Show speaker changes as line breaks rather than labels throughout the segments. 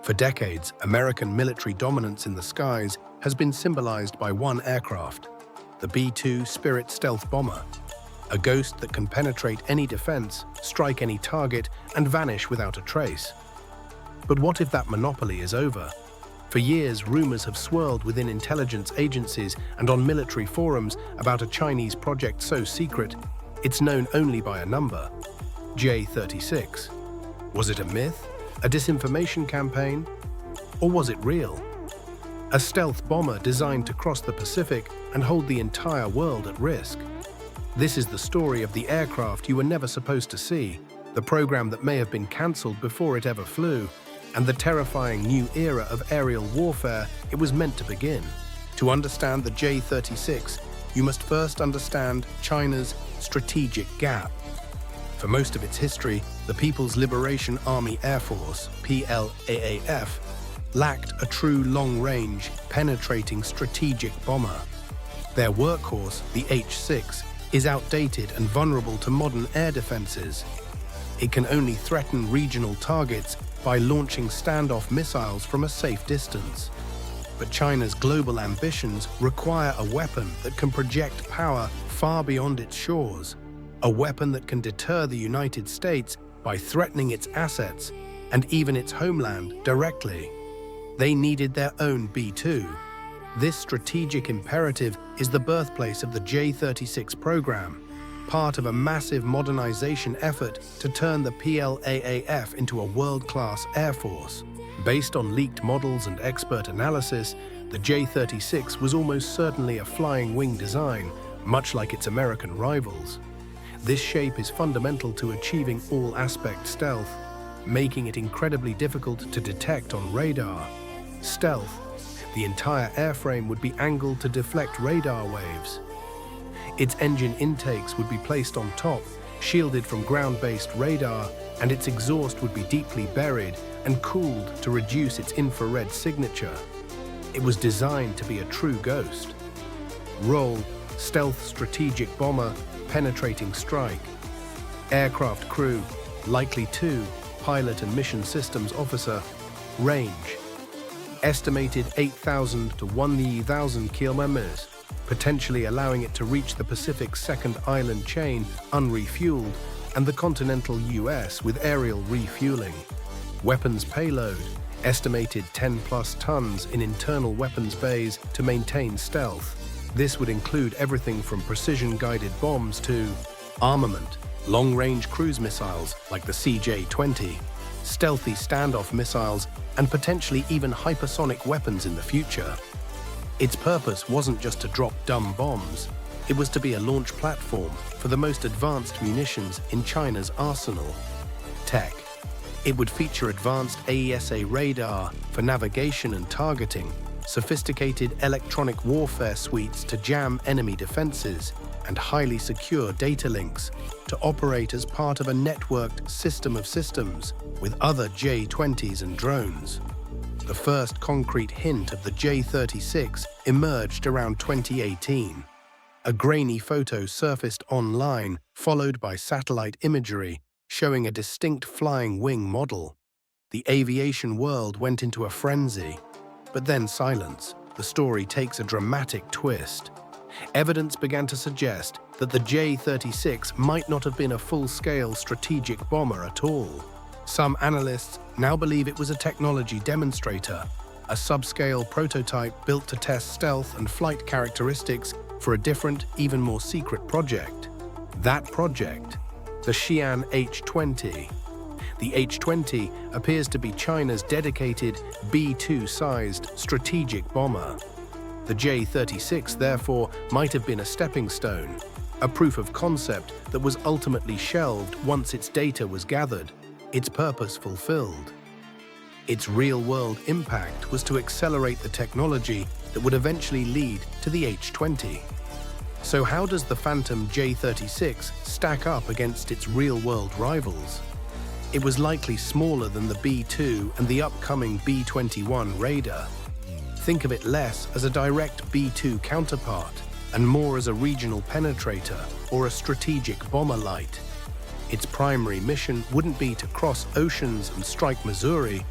For decades, American military dominance in the skies has been symbolized by one aircraft, the B-2 Spirit stealth bomber, a ghost that can penetrate any defense, strike any target, and vanish without a trace. But what if that monopoly is over? For years, rumors have swirled within intelligence agencies and on military forums about a Chinese project so secret, it's known only by a number: J-36. Was it a myth? A disinformation campaign? Or was it real? A stealth bomber designed to cross the Pacific and hold the entire world at risk. This is the story of the aircraft you were never supposed to see, the program that may have been cancelled before it ever flew, and the terrifying new era of aerial warfare it was meant to begin. To understand the J-36, you must first understand China's strategic gap. For most of its history, the People's Liberation Army Air Force, PLAAF, lacked a true long-range, penetrating strategic bomber. Their workhorse, the H-6, is outdated and vulnerable to modern air defenses. It can only threaten regional targets by launching standoff missiles from a safe distance. But China's global ambitions require a weapon that can project power far beyond its shores, a weapon that can deter the United States by threatening its assets and even its homeland directly. They needed their own B-2. This strategic imperative is the birthplace of the J-36 program, part of a massive modernization effort to turn the PLAAF into a world-class air force. Based on leaked models and expert analysis, the J-36 was almost certainly a flying wing design, much like its American rivals. This shape is fundamental to achieving all-aspect stealth, making it incredibly difficult to detect on radar. Stealth: the entire airframe would be angled to deflect radar waves. Its engine intakes would be placed on top, shielded from ground-based radar, and its exhaust would be deeply buried and cooled to reduce its infrared signature. It was designed to be a true ghost. Role: stealth strategic bomber, penetrating strike. Aircraft crew: likely 2, pilot and mission systems officer. Range: estimated 8,000 to 1,000 kilometers, potentially allowing it to reach the Pacific's second island chain unrefueled and the continental US with aerial refueling. Weapons payload: estimated 10+ tons in internal weapons bays to maintain stealth. This would include everything from precision-guided bombs to armament, long-range cruise missiles like the CJ-20, stealthy standoff missiles, and potentially even hypersonic weapons in the future. Its purpose wasn't just to drop dumb bombs, it was to be a launch platform for the most advanced munitions in China's arsenal. Tech: it would feature advanced AESA radar for navigation and targeting, sophisticated electronic warfare suites to jam enemy defenses, and highly secure data links to operate as part of a networked system of systems with other J-20s and drones. The first concrete hint of the J-36 emerged around 2018. A grainy photo surfaced online, followed by satellite imagery showing a distinct flying wing model. The aviation world went into a frenzy. But then silence. The story takes a dramatic twist. Evidence began to suggest that the J-36 might not have been a full-scale strategic bomber at all. Some analysts now believe it was a technology demonstrator, a subscale prototype built to test stealth and flight characteristics for a different, even more secret project. That project: the Xi'an H-20. The H-20 appears to be China's dedicated B-2-sized strategic bomber. The J-36, therefore, might have been a stepping stone, a proof of concept that was ultimately shelved once its data was gathered, its purpose fulfilled. Its real-world impact was to accelerate the technology that would eventually lead to the H-20. So how does the phantom J-36 stack up against its real-world rivals? It was likely smaller than the B-2 and the upcoming B-21 Raider. Think of it less as a direct B-2 counterpart and more as a regional penetrator or a strategic bomber light. Its primary mission wouldn't be to cross oceans and strike Missouri.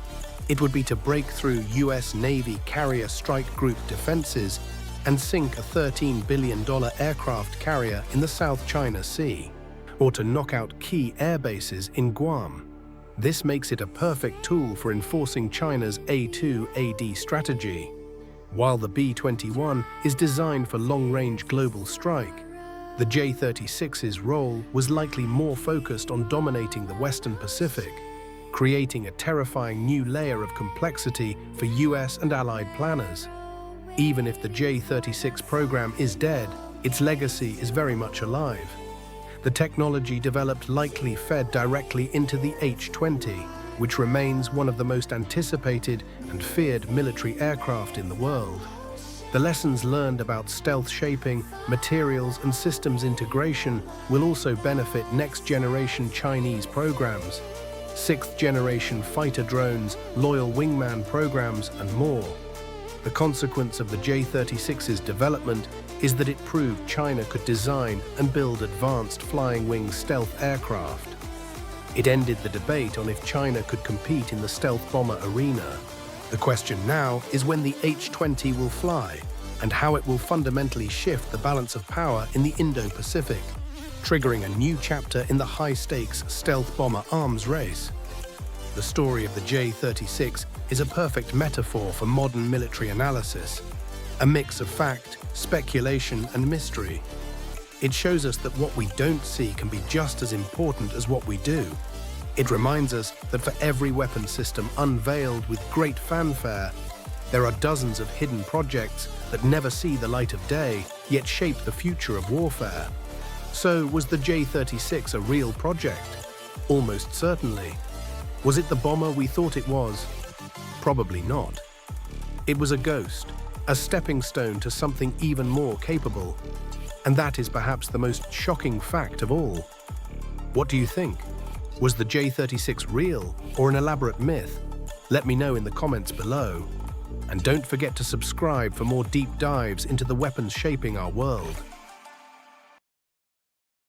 It would be to break through US Navy carrier strike group defenses and sink a $13 billion aircraft carrier in the South China Sea, or to knock out key air bases in Guam. This makes it a perfect tool for enforcing China's A2AD strategy. While the B-21 is designed for long-range global strike, the J-36's role was likely more focused on dominating the Western Pacific, creating a terrifying new layer of complexity for US and Allied planners. Even if the J-36 program is dead, its legacy is very much alive. The technology developed likely fed directly into the H-20, which remains one of the most anticipated and feared military aircraft in the world. The lessons learned about stealth shaping, materials, and systems integration will also benefit next-generation Chinese programs, sixth-generation fighter drones, loyal wingman programs, and more. The consequence of the J-36's development is that it proved China could design and build advanced flying-wing stealth aircraft. It ended the debate on if China could compete in the stealth bomber arena. The question now is when the H-20 will fly, and how it will fundamentally shift the balance of power in the Indo-Pacific, triggering a new chapter in the high-stakes stealth bomber arms race. The story of the J-36 is a perfect metaphor for modern military analysis, a mix of fact, speculation, and mystery. It shows us that what we don't see can be just as important as what we do. It reminds us that for every weapon system unveiled with great fanfare, there are dozens of hidden projects that never see the light of day, yet shape the future of warfare. So, was the J-36 a real project? Almost certainly. Was it the bomber we thought it was? Probably not. It was a ghost, a stepping stone to something even more capable. And that is perhaps the most shocking fact of all. What do you think? Was the J-36 real or an elaborate myth? Let me know in the comments below. And don't forget to subscribe for more deep dives into the weapons shaping our world.